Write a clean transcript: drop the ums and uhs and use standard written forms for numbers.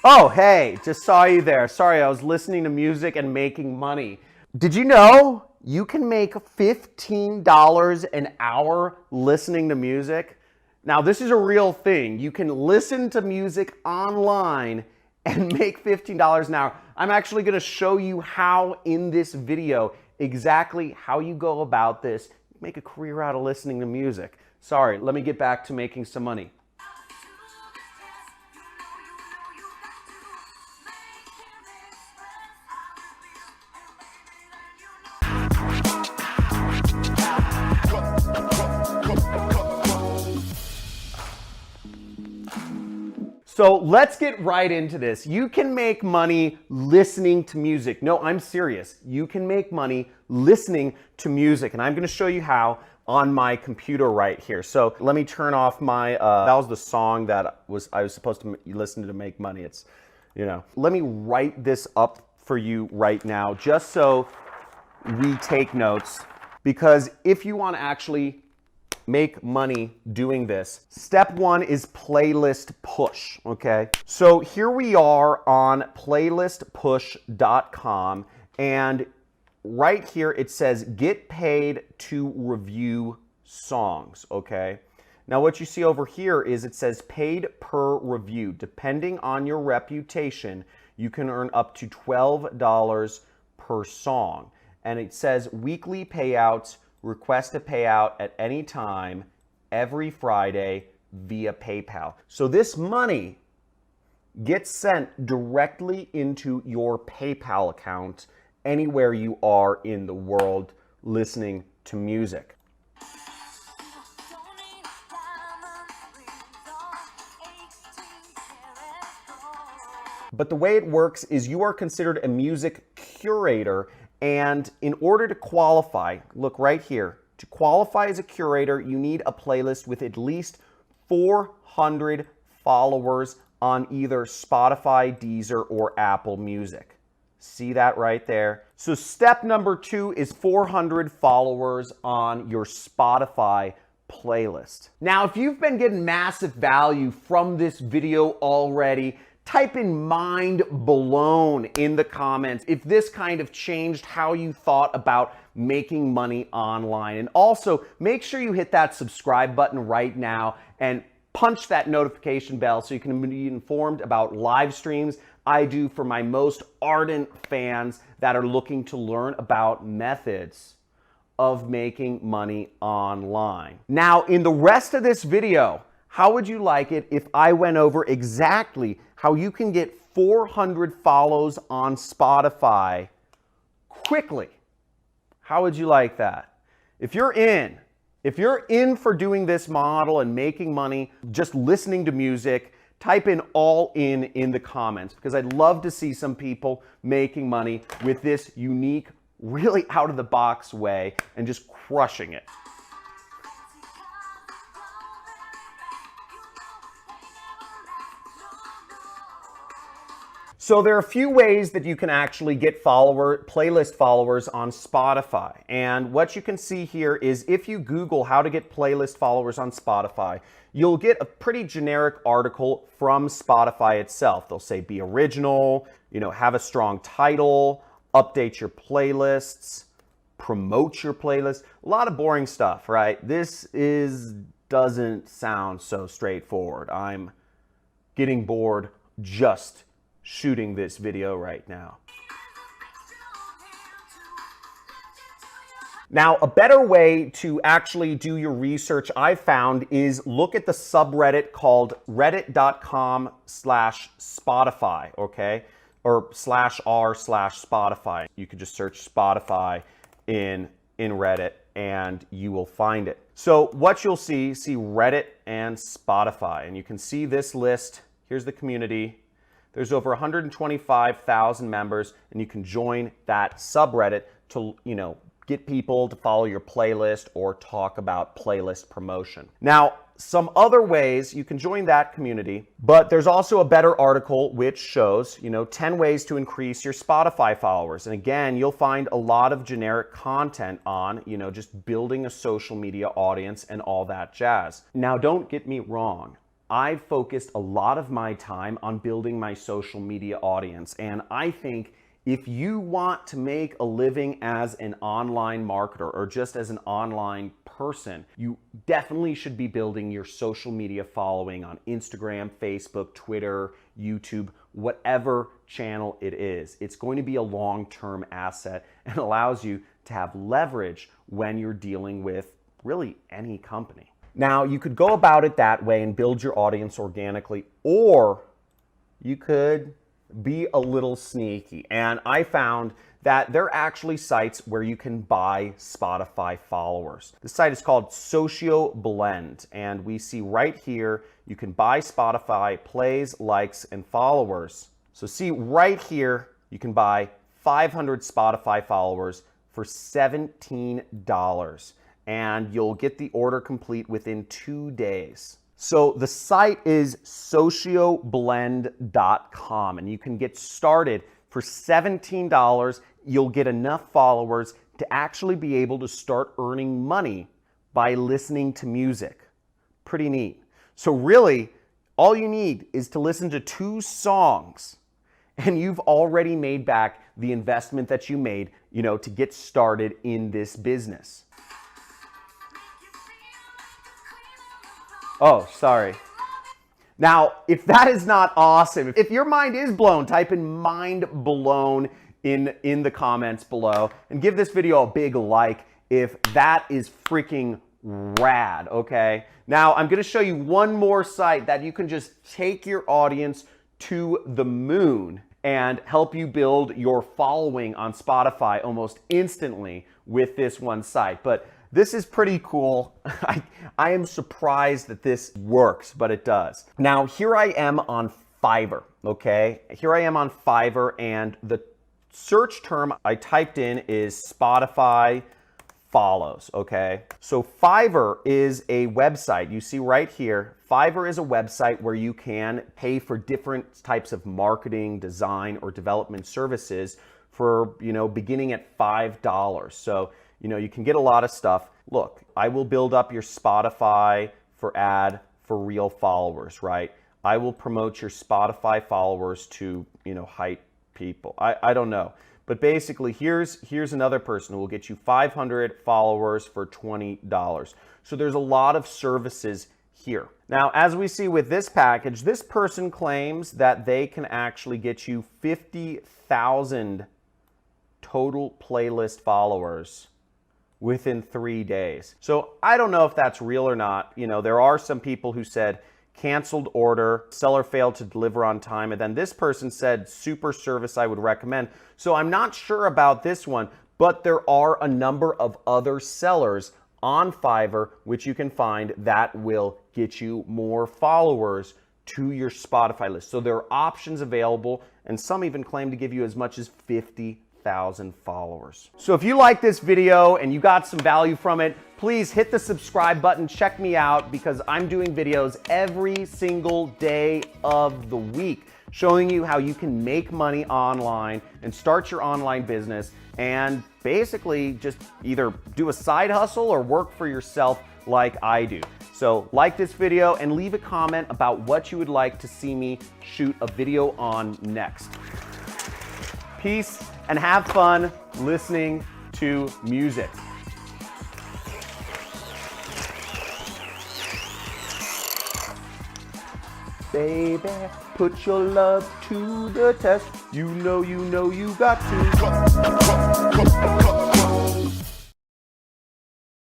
Oh, hey, just saw you there. Sorry, I was listening to music and making money. Did you know you can make $15 an hour listening to music? Now, this is a real thing. You can listen to music online and make $15 an hour. I'm actually going to show you how in this video, exactly how you go about this, make a career out of listening to music. Sorry, let me get back to making some money. So let's get right into this. You can make money listening to music. No, I'm serious. You can make money listening to music, and I'm going to show you how on my computer right here. So let me turn off my, that was the song that I was supposed to listen to make money. It's, let me write this up for you right now just so we take notes, because if you want to actually make money doing this, step one is playlist push, okay? So here we are on playlistpush.com, and right here it says get paid to review songs, okay? Now what you see over here is it says paid per review. Depending on your reputation, you can earn up to $12 per song. And it says weekly payouts, request a payout at any time, every Friday via PayPal. So this money gets sent directly into your PayPal account anywhere you are in the world listening to music. But the way it works is you are considered a music curator, and in order to qualify, look right here, to qualify as a curator, you need a playlist with at least 400 followers on either Spotify, Deezer, or Apple Music. See that right there? So step number two is 400 followers on your Spotify playlist. Now, if you've been getting massive value from this video already, type in mind blown in the comments if this kind of changed how you thought about making money online. And also make sure you hit that subscribe button right now and punch that notification bell so you can be informed about live streams I do for my most ardent fans that are looking to learn about methods of making money online. Now, in the rest of this video, how would you like it if I went over exactly how you can get 400 follows on Spotify quickly? How would you like that? If you're in for doing this model and making money just listening to music, type in all in the comments, because I'd love to see some people making money with this unique, really out of the box way and just crushing it. So there are a few ways that you can actually get playlist followers on Spotify. And what you can see here is if you Google how to get playlist followers on Spotify, you'll get a pretty generic article from Spotify itself. They'll say be original, have a strong title, update your playlists, promote your playlist. A lot of boring stuff, right? This doesn't sound so straightforward. I'm getting bored just shooting this video right now. Now, a better way to actually do your research I've found is look at the subreddit called reddit.com/Spotify, okay? Or /r/Spotify. You could just search Spotify in Reddit and you will find it. So what you'll see Reddit and Spotify, and you can see this list. Here's the community. There's over 125,000 members, and you can join that subreddit to, get people to follow your playlist or talk about playlist promotion. Now, some other ways you can join that community, but there's also a better article which shows, 10 ways to increase your Spotify followers. And again, you'll find a lot of generic content on, just building a social media audience and all that jazz. Now, don't get me wrong. I've focused a lot of my time on building my social media audience. And I think if you want to make a living as an online marketer or just as an online person, you definitely should be building your social media following on Instagram, Facebook, Twitter, YouTube, whatever channel it is. It's going to be a long-term asset and allows you to have leverage when you're dealing with really any company. Now, you could go about it that way and build your audience organically, or you could be a little sneaky. And I found that there are actually sites where you can buy Spotify followers. The site is called SocioBlend, and we see right here, you can buy Spotify plays, likes, and followers. So see right here, you can buy 500 Spotify followers for $17, and you'll get the order complete within 2 days. So the site is socioblend.com, and you can get started for $17. You'll get enough followers to actually be able to start earning money by listening to music. Pretty neat. So really, all you need is to listen to 2 songs, and you've already made back the investment that you made, to get started in this business. Oh, sorry. Now, if that is not awesome, if your mind is blown, type in mind blown in the comments below and give this video a big like if that is freaking rad, okay? Now, I'm gonna show you one more site that you can just take your audience to the moon and help you build your following on Spotify almost instantly with this one site. But this is pretty cool. I am surprised that this works, but it does. Now, here I am on Fiverr, okay? Here I am on Fiverr, and the search term I typed in is Spotify follows, okay? So Fiverr is a website. You see right here, Fiverr is a website where you can pay for different types of marketing, design, or development services for, beginning at $5. So, you can get a lot of stuff. Look, I will build up your Spotify for real followers, right? I will promote your Spotify followers to, hype people. I don't know. But basically, here's another person who will get you 500 followers for $20. So there's a lot of services here. Now, as we see with this package, this person claims that they can actually get you 50,000 total playlist followers within 3 days. So I don't know if that's real or not. There are some people who said canceled order, seller failed to deliver on time, and then this person said super service I would recommend. So I'm not sure about this one, but there are a number of other sellers on Fiverr which you can find that will get you more followers to your Spotify list. So there are options available, and some even claim to give you as much as 50,000 followers. So if you like this video and you got some value from it, please hit the subscribe button. Check me out because I'm doing videos every single day of the week showing you how you can make money online and start your online business and basically just either do a side hustle or work for yourself like I do. So like this video and leave a comment about what you would like to see me shoot a video on next. Peace and have fun listening to music. Baby, put your love to the test. You know you got to.